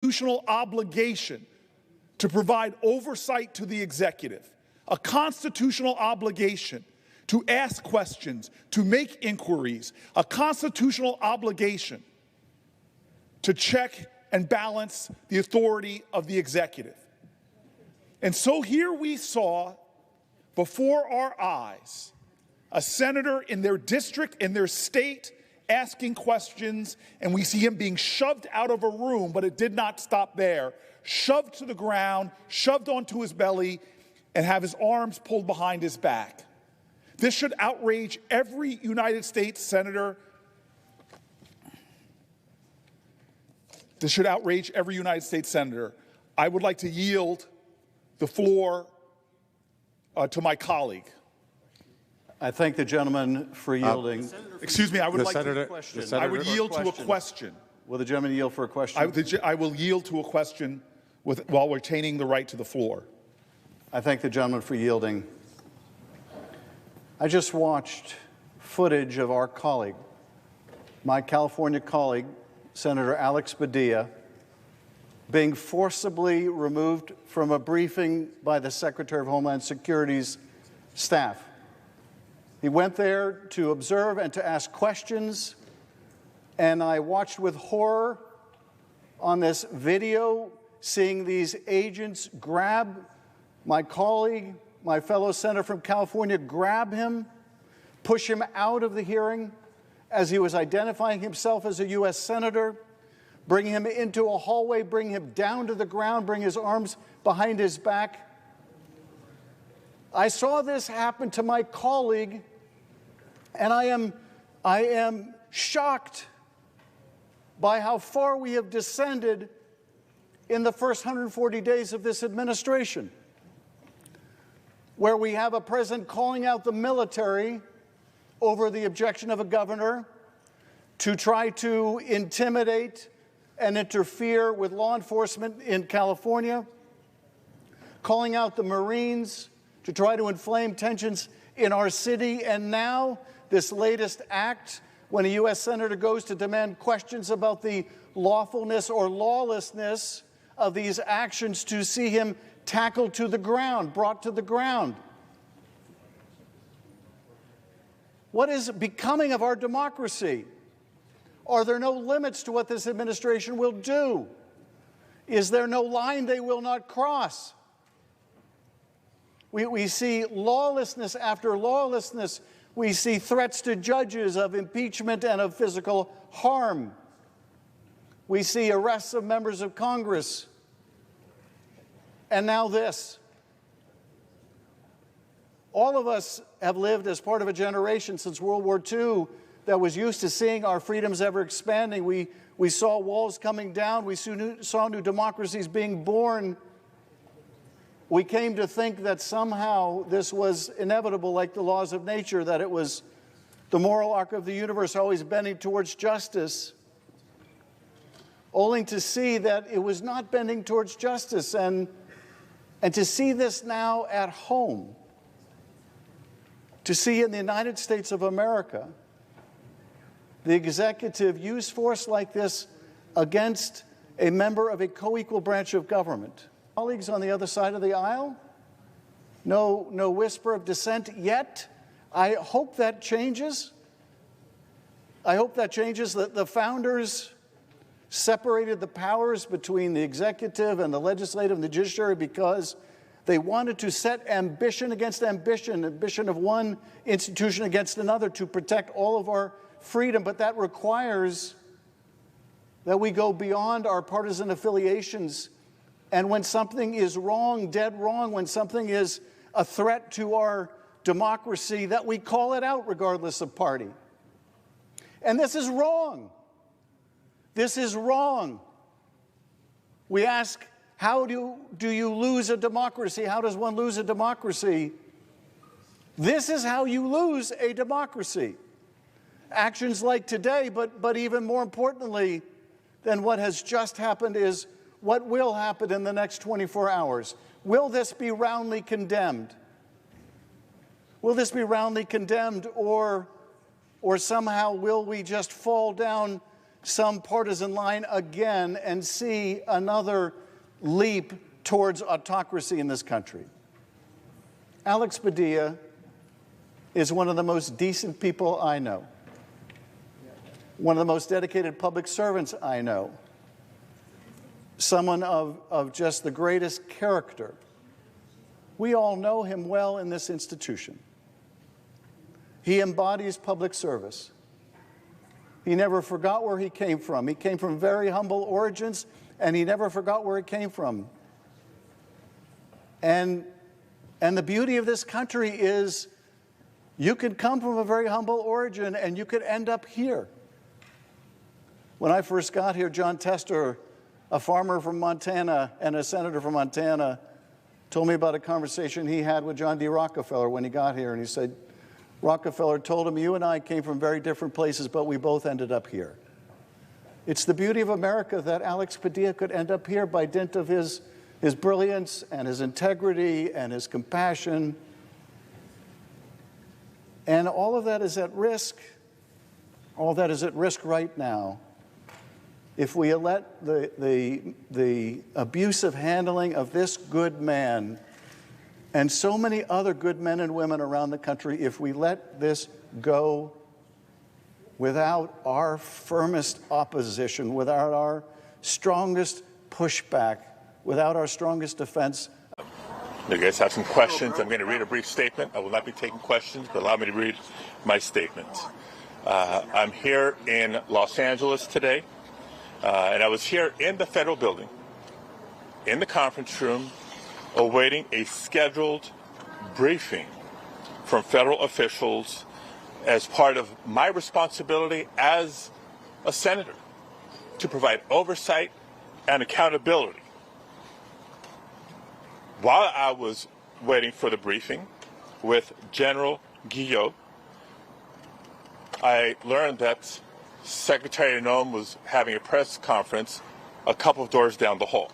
constitutional obligation to provide oversight to the executive, a constitutional obligation to ask questions, to make inquiries, a constitutional obligation to check and balance the authority of the executive. And so here we saw before our eyes a senator in their district, in their state, asking questions, and we see him being shoved out of a room, but it did not stop there. Shoved to the ground, shoved onto his belly, and have his arms pulled behind his back. This should outrage every United States senator. This should outrage every United States senator. I would like to yield the floor to my colleague. I thank the gentleman for yielding. Excuse me, I would like to question. I would yield to a question. Will the gentleman yield for a question? I will yield to a question while retaining the right to the floor. I thank the gentleman for yielding. I just watched footage of our colleague, my California colleague, Senator Alex Padilla, being forcibly removed from a briefing by the Secretary of Homeland Security's staff. He went there to observe and to ask questions, and I watched with horror on this video, seeing these agents grab my colleague, my fellow senator from California, grab him, push him out of the hearing as he was identifying himself as a U.S. senator, bring him into a hallway, bring him down to the ground, bring his arms behind his back. I saw this happen to my colleague, and I am shocked by how far we have descended in the first 140 days of this administration, where we have a president calling out the military over the objection of a governor to try to intimidate and interfere with law enforcement in California, calling out the Marines to try to inflame tensions in our city, and now this latest act when a U.S. senator goes to demand questions about the lawfulness or lawlessness of these actions, to see him tackled to the ground, brought to the ground. What is becoming of our democracy? Are there no limits to what this administration will do? Is there no line they will not cross? We see lawlessness after lawlessness. We see threats to judges of impeachment and of physical harm. We see arrests of members of Congress. And now this. All of us have lived as part of a generation since World War II that was used to seeing our freedoms ever expanding. We saw walls coming down. We saw new democracies being born. We came to think that somehow this was inevitable, like the laws of nature, that it was the moral arc of the universe always bending towards justice, only to see that it was not bending towards justice. And to see this now at home, to see in the United States of America the executive use force like this against a member of a co-equal branch of government. Colleagues on the other side of the aisle, no whisper of dissent yet. I hope that changes. I hope that changes. The founders separated the powers between the executive and the legislative and the judiciary because they wanted to set ambition against ambition, ambition of one institution against another to protect all of our freedom. But that requires that we go beyond our partisan affiliations. And when something is wrong, dead wrong, when something is a threat to our democracy, that we call it out regardless of party. And this is wrong. This is wrong. We ask, how do you lose a democracy? How does one lose a democracy? This is how you lose a democracy. Actions like today, but even more importantly than what has just happened is what will happen in the next 24 hours. Will this be roundly condemned? Will this be roundly condemned, or somehow will we just fall down some partisan line again and see another leap towards autocracy in this country. Alex Padilla is one of the most decent people I know, one of the most dedicated public servants I know, someone of just the greatest character. We all know him well in this institution. He embodies public service. He never forgot where he came from. He came from very humble origins, and he never forgot where he came from. And the beauty of this country is you could come from a very humble origin and you could end up here. When I first got here, John Tester, a farmer from Montana and a senator from Montana, told me about a conversation he had with John D. Rockefeller when he got here. And he said, Rockefeller told him, you and I came from very different places, but we both ended up here. It's the beauty of America that Alex Padilla could end up here by dint of his brilliance and his integrity and his compassion. And all of that is at risk. All that is at risk right now if we let the abusive handling of this good man and so many other good men and women around the country, if we let this go without our firmest opposition, without our strongest pushback, without our strongest defense. You guys have some questions. I'm going to read a brief statement. I will not be taking questions, but allow me to read my statement. I'm here in Los Angeles today, and I was here in the federal building, in the conference room, awaiting a scheduled briefing from federal officials as part of my responsibility as a senator to provide oversight and accountability. While I was waiting for the briefing with General Guillot, I learned that Secretary Noem was having a press conference a couple of doors down the hall.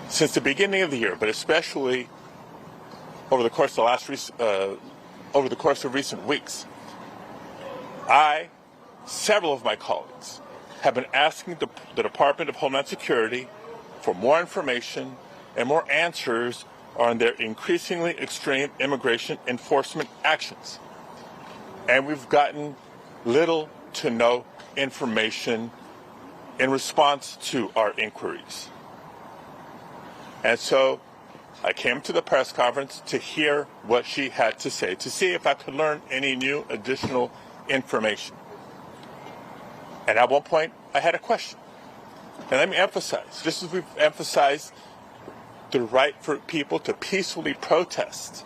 Since the beginning of the year, but especially over the course of recent weeks, several of my colleagues, have been asking the Department of Homeland Security for more information and more answers on their increasingly extreme immigration enforcement actions. And we've gotten little to no information in response to our inquiries. And so I came to the press conference to hear what she had to say, to see if I could learn any new additional information. And at one point, I had a question. And let me emphasize, just as we've emphasized the right for people to peacefully protest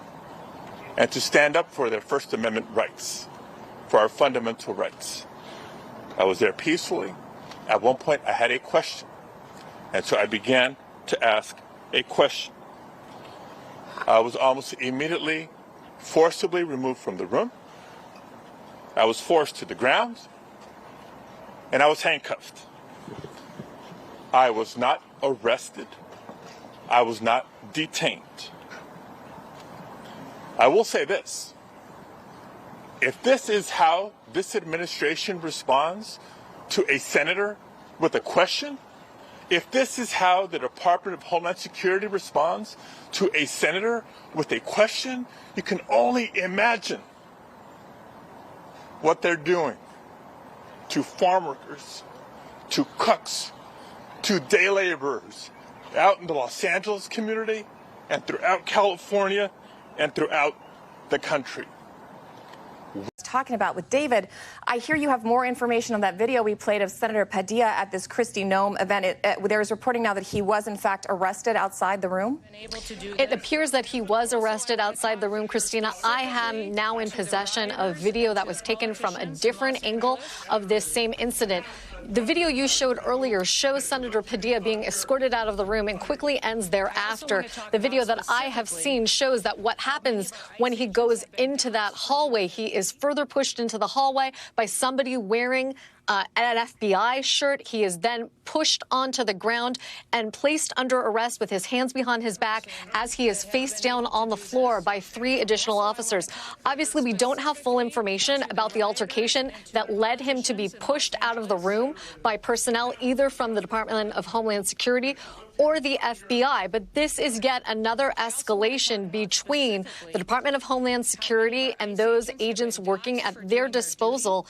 and to stand up for their First Amendment rights, for our fundamental rights. I was there peacefully. At one point, I had a question. And so I began to ask a question. I was almost immediately forcibly removed from the room. I was forced to the ground. And I was handcuffed. I was not arrested. I was not detained. I will say this. If this is how this administration responds to a senator with a question, if this is how the Department of Homeland Security responds to a senator with a question, you can only imagine what they're doing to farm workers, to cooks, to day laborers out in the Los Angeles community and throughout California and throughout the country. Talking about with David, I hear you have more information on that video we played of Senator Padilla at this Kristi Noem event. There is reporting now that he was in fact arrested outside the room. It appears that he was arrested outside the room, Christina. I am now in possession of video that was taken from a different angle of this same incident. The video you showed earlier shows Senator Padilla being escorted out of the room and quickly ends thereafter. The video that I have seen shows that what happens when he goes into that hallway, he is further pushed into the hallway by somebody wearing an FBI shirt. He is then pushed onto the ground and placed under arrest with his hands behind his back as he is face down on the floor by 3 additional officers. Obviously, we don't have full information about the altercation that led him to be pushed out of the room by personnel either from the Department of Homeland Security or the FBI. But this is yet another escalation between the Department of Homeland Security and those agents working at their disposal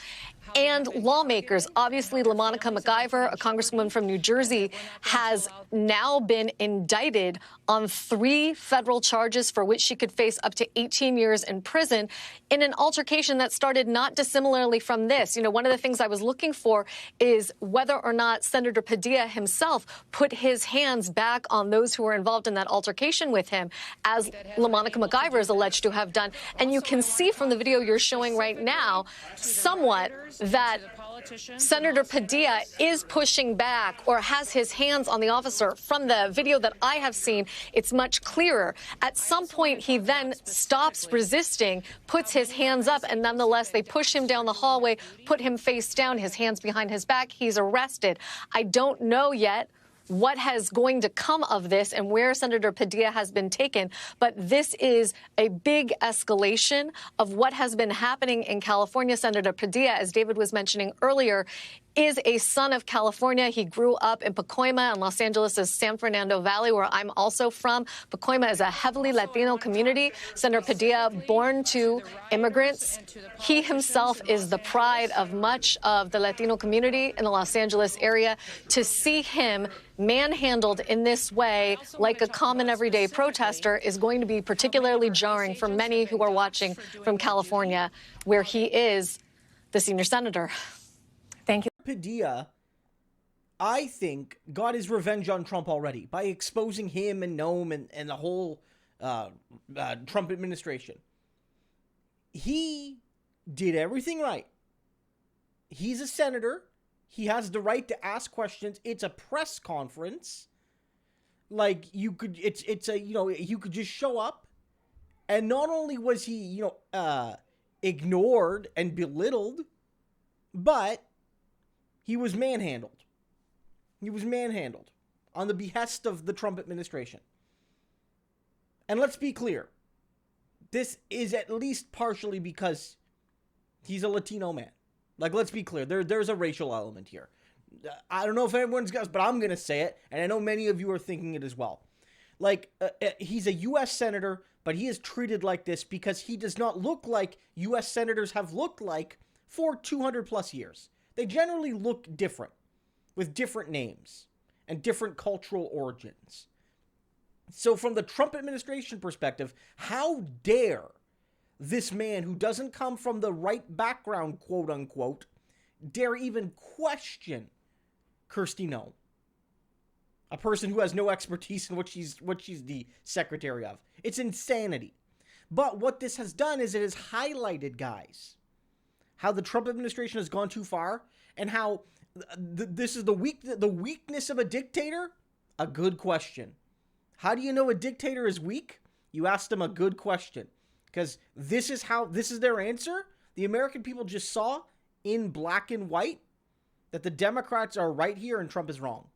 and lawmakers. Obviously, LaMonica McIver, a congresswoman from New Jersey, has now been indicted on 3 federal charges for which she could face up to 18 years in prison in an altercation that started not dissimilarly from this. You know, one of the things I was looking for is whether or not Senator Padilla himself put his hands back on those who were involved in that altercation with him, as LaMonica McIver is alleged to have done. And you can see from the video you're showing right now somewhat that Senator Padilla is pushing back or has his hands on the officer. From the video that I have seen, it's much clearer. At some point, he then stops resisting, puts his hands up, and nonetheless, they push him down the hallway, put him face down, his hands behind his back. He's arrested. I don't know yet what has going to come of this and where Senator Padilla has been taken. But this is a big escalation of what has been happening in California. Senator Padilla, as David was mentioning earlier, is a son of California. He grew up in Pacoima in Los Angeles' San Fernando Valley, where I'm also from. Pacoima is a heavily Latino community. Senator Padilla, born to immigrants. He himself is the pride of much of the Latino community in the Los Angeles area. To see him manhandled in this way, like a common everyday protester, is going to be particularly jarring for many who are watching from California, where he is the senior senator. Thank you. Padilla, I think, got his revenge on Trump already by exposing him and Noam and the whole Trump administration. He did everything right. He's a senator. He has the right to ask questions. It's a press conference. Like, you could, it's a, you know, you could just show up. And not only was he, you know, ignored and belittled, but he was manhandled. He was manhandled on the behest of the Trump administration. And let's be clear. This is at least partially because he's a Latino man. Like, let's be clear. There's a racial element here. I don't know if everyone's got, but I'm going to say it. And I know many of you are thinking it as well. Like, he's a U.S. senator, but he is treated like this because he does not look like U.S. senators have looked like for 200 plus years. They generally look different, with different names and different cultural origins. So from the Trump administration perspective, how dare this man who doesn't come from the right background, quote unquote, dare even question Kristi Noem, a person who has no expertise in what she's the secretary of. It's insanity. But what this has done is it has highlighted, guys, how the Trump administration has gone too far, and how this is the weakness of a dictator. A good question. How do you know a dictator is weak? You ask them a good question, because this is their answer. The American people just saw in black and white that the Democrats are right here and Trump is wrong.